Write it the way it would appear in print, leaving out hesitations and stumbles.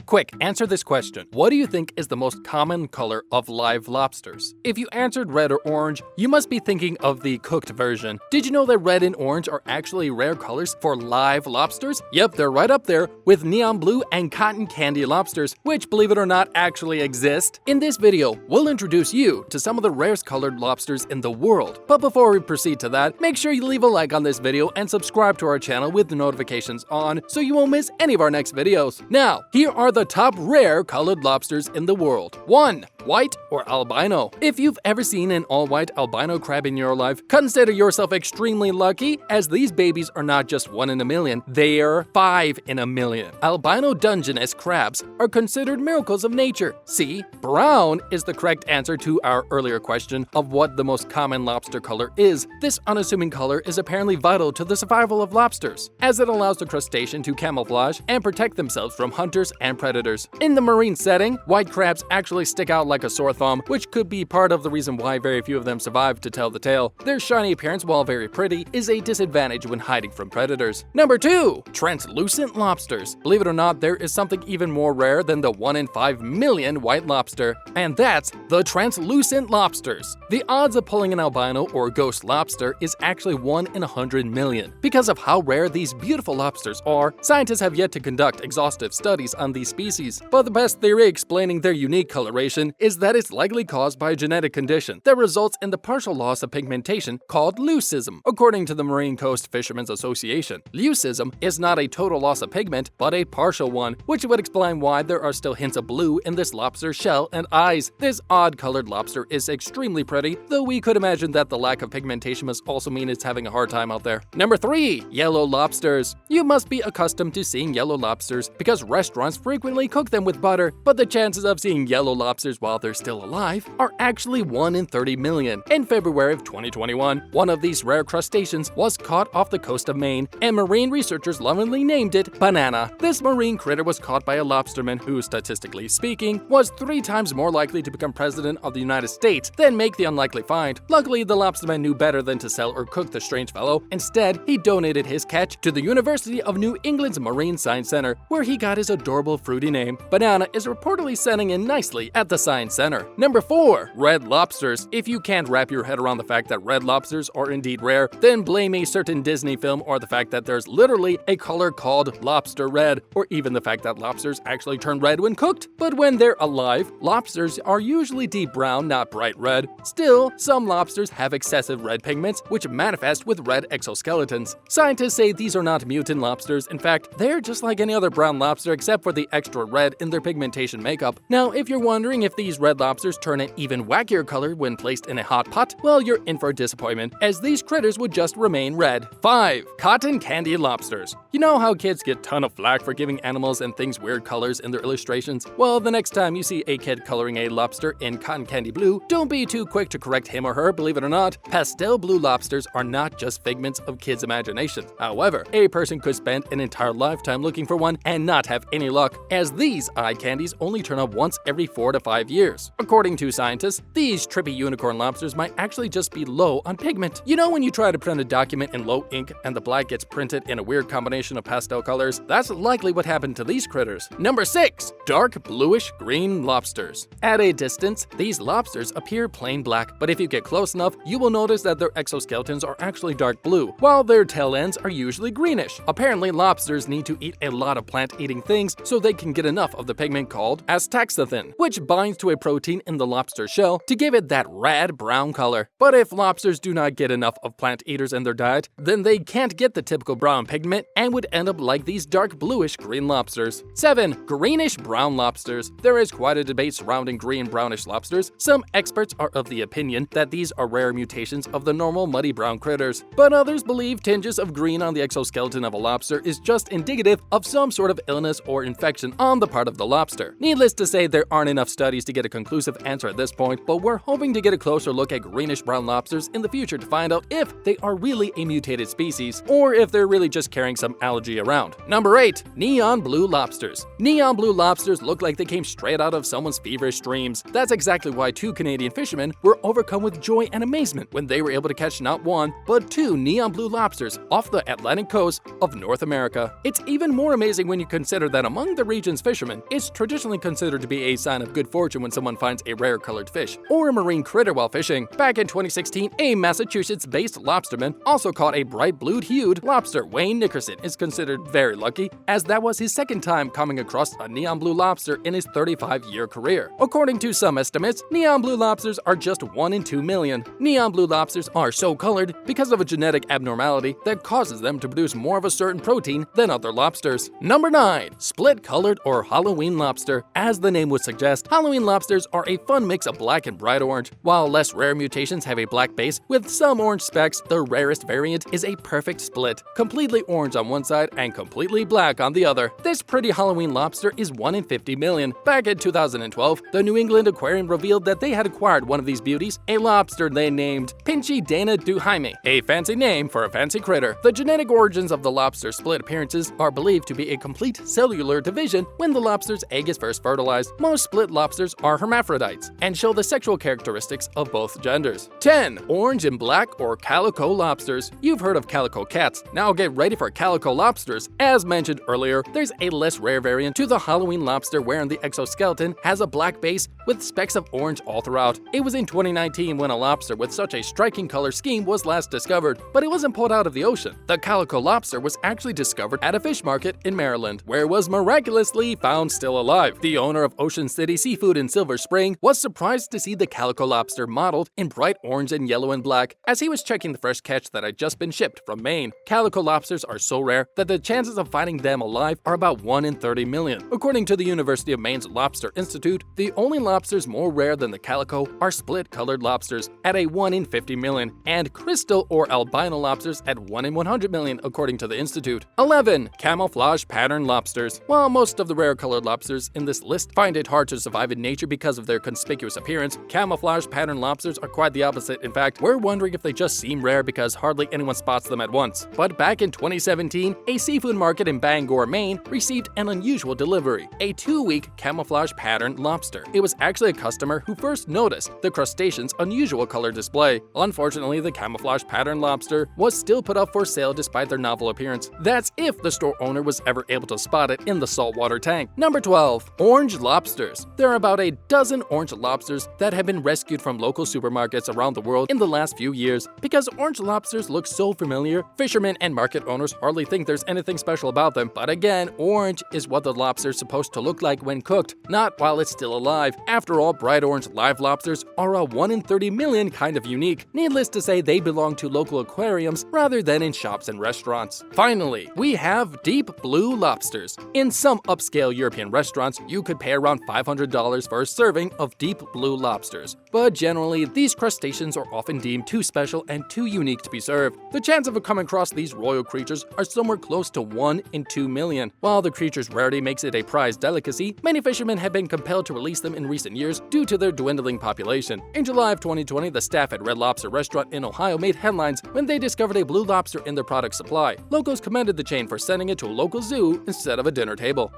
Quick, answer this question. What do you think is the most common color of live lobsters? If you answered red or orange, you must be thinking of the cooked version. Did you know that red and orange are actually rare colors for live lobsters? Yep, they're right up there with neon blue and cotton candy lobsters, which, believe it or not, actually exist. In this video, we'll introduce you to some of the rarest colored lobsters in the world. But before we proceed to that, make sure you leave a like on this video and subscribe to our channel with the notifications on so you won't miss any of our next videos. Now, here are the top rare colored lobsters in the world. 1. White or albino. If you've ever seen an all-white albino crab in your life, consider yourself extremely lucky, as these babies are not just 1 in a million, they're 5 in a million. Albino Dungeness crabs are considered miracles of nature. See, brown is the correct answer to our earlier question of what the most common lobster color is. This unassuming color is apparently vital to the survival of lobsters, as it allows the crustacean to camouflage and protect themselves from hunters and predators. In the marine setting, white crabs actually stick out like a sore thumb, which could be part of the reason why very few of them survive to tell the tale. Their shiny appearance, while very pretty, is a disadvantage when hiding from predators. Number 2. Translucent lobsters. Believe it or not, there is something even more rare than the 1 in 5 million white lobster, and that's the translucent lobsters. The odds of pulling an albino or ghost lobster is actually 1 in 100 million. Because of how rare these beautiful lobsters are, scientists have yet to conduct exhaustive studies on these species. But the best theory explaining their unique coloration is that it's likely caused by a genetic condition that results in the partial loss of pigmentation called leucism, according to the Marine Coast Fishermen's Association. Leucism is not a total loss of pigment, but a partial one, which would explain why there are still hints of blue in this lobster's shell and eyes. This odd-colored lobster is extremely pretty, though we could imagine that the lack of pigmentation must also mean it's having a hard time out there. Number 3. Yellow lobsters. You must be accustomed to seeing yellow lobsters because restaurants frequently cook them with butter, but the chances of seeing yellow lobsters while they're still alive are actually 1 in 30 million. In February of 2021, one of these rare crustaceans was caught off the coast of Maine, and marine researchers lovingly named it Banana. This marine critter was caught by a lobsterman who, statistically speaking, was 3 times more likely to become president of the United States than make the unlikely find. Luckily, the lobsterman knew better than to sell or cook the strange fellow. Instead, he donated his catch to the University of New England's Marine Science Center, where he got his adorable fruity name. Banana is reportedly setting in nicely at the Science Center. Number 4. Red lobsters. If you can't wrap your head around the fact that red lobsters are indeed rare, then blame a certain Disney film or the fact that there's literally a color called lobster red, or even the fact that lobsters actually turn red when cooked. But when they're alive, lobsters are usually deep brown, not bright red. Still, some lobsters have excessive red pigments, which manifest with red exoskeletons. Scientists say these are not mutant lobsters. In fact, they're just like any other brown lobster except for the extra red in their pigmentation makeup. Now, if you're wondering if these red lobsters turn an even wackier color when placed in a hot pot, well, you're in for a disappointment, as these critters would just remain red. 5. Cotton candy lobsters. You know how kids get a ton of flack for giving animals and things weird colors in their illustrations? Well, the next time you see a kid coloring a lobster in cotton candy blue, don't be too quick to correct him or her. Believe it or not, pastel blue lobsters are not just figments of kids' imagination. However, a person could spend an entire lifetime looking for one and not have any luck, as these eye candies only turn up once every 4 to 5 years. According to scientists, these trippy unicorn lobsters might actually just be low on pigment. You know when you try to print a document in low ink and the black gets printed in a weird combination of pastel colors? That's likely what happened to these critters. Number 6. Dark bluish-green lobsters. At a distance, these lobsters appear plain black, but if you get close enough, you will notice that their exoskeletons are actually dark blue, while their tail ends are usually greenish. Apparently, lobsters need to eat a lot of plant-eating things so they can get enough of the pigment called astaxanthin, which binds to a protein in the lobster shell to give it that rad brown color. But if lobsters do not get enough of plant eaters in their diet, then they can't get the typical brown pigment and would end up like these dark bluish-green lobsters. 7. Greenish-brown lobsters. There is quite a debate surrounding green-brownish lobsters. Some experts are of the opinion that these are rare mutations of the normal muddy brown critters, but others believe tinges of green on the exoskeleton of a lobster is just indicative of some sort of illness or infection on the part of the lobster. Needless to say, there aren't enough studies to get a conclusive answer at this point, but we're hoping to get a closer look at greenish-brown lobsters in the future to find out if they are really a mutated species, or if they're really just carrying some allergy around. Number 8. Neon-blue lobsters. Neon-blue lobsters look like they came straight out of someone's feverish dreams. That's exactly why 2 Canadian fishermen were overcome with joy and amazement when they were able to catch not 1, but 2 neon-blue lobsters off the Atlantic coast of North America. It's even more amazing when you consider that among the region's fishermen, it's traditionally considered to be a sign of good fortune when someone finds a rare colored fish or a marine critter while fishing. Back in 2016, a Massachusetts-based lobsterman also caught a bright blue-hued lobster. Wayne Nickerson is considered very lucky, as that was his second time coming across a neon-blue lobster in his 35-year career. According to some estimates, neon-blue lobsters are just 1 in 2 million. Neon-blue lobsters are so colored because of a genetic abnormality that causes them to produce more of a certain protein than other lobsters. Number 9. Split-colored or Halloween lobster. As the name would suggest, Halloween lobsters are a fun mix of black and bright orange. While less rare mutations have a black base with some orange specks, the rarest variant is a perfect split, completely orange on one side and completely black on the other. This pretty Halloween lobster is 1 in 50 million. Back in 2012, the New England Aquarium revealed that they had acquired one of these beauties, a lobster they named Pinchy Dana du Jaime, a fancy name for a fancy critter. The genetic origins of the lobster's split appearances are believed to be a complete cellular division when the lobster's egg is first fertilized. Most split lobsters are hermaphrodites and show the sexual characteristics of both genders. 10. Orange and black or calico lobsters. You've heard of calico cats. Now get ready for calico lobsters. As mentioned earlier, there's a less rare variant to the Halloween lobster wherein the exoskeleton has a black base with specks of orange all throughout. It was in 2019 when a lobster with such a striking color scheme was last discovered, but it wasn't pulled out of the ocean. The calico lobster was actually discovered at a fish market in Maryland, where it was miraculously found still alive. The owner of Ocean City Seafood in Silver Spring was surprised to see the calico lobster modeled in bright orange and yellow and black as he was checking the fresh catch that had just been shipped from Maine. Calico lobsters are so rare that the chances of finding them alive are about 1 in 30 million. According to the University of Maine's Lobster Institute, the only lobsters more rare than the calico are split-colored lobsters at a 1 in 50 million and crystal or albino lobsters at 1 in 100 million, according to the institute. 11. Camouflage pattern lobsters. While most of the rare colored lobsters in this list find it hard to survive in nature because of their conspicuous appearance, camouflage pattern lobsters are quite the opposite. In fact, we're wondering if they just seem rare because hardly anyone spots them at once. But back in 2017, a seafood market in Bangor, Maine received an unusual delivery, a 2-week camouflage pattern lobster. It was actually a customer who first noticed the crustacean's unusual color display. Unfortunately, the camouflage pattern lobster was still put up for sale despite their novel appearance. That's if the store owner was ever able to spot it in the saltwater tank. Number 12. Orange lobsters. There are about a dozen orange lobsters that have been rescued from local supermarkets around the world in the last few years. Because orange lobsters look so familiar, fishermen and market owners hardly think there's anything special about them. But again, orange is what the lobster is supposed to look like when cooked, not while it's still alive. After all, bright orange live lobsters are a 1 in 30 million kind of unique. Needless to say, they belong to local aquariums rather than in shops and restaurants. Finally, we have deep blue lobsters. In some upscale European restaurants, you could pay around $500 for a serving of deep blue lobsters. But generally, these crustaceans are often deemed too special and too unique to be served. The chance of coming across these royal creatures are somewhere close to 1 in 2 million. While the creature's rarity makes it a prized delicacy, many fishermen have been compelled to release them in recent years due to their dwindling population. In July of 2020, the staff at Red Lobster restaurant in Ohio made headlines when they discovered a blue lobster in their product supply. Locals commended the chain for sending it to a local zoo instead of a dinner table.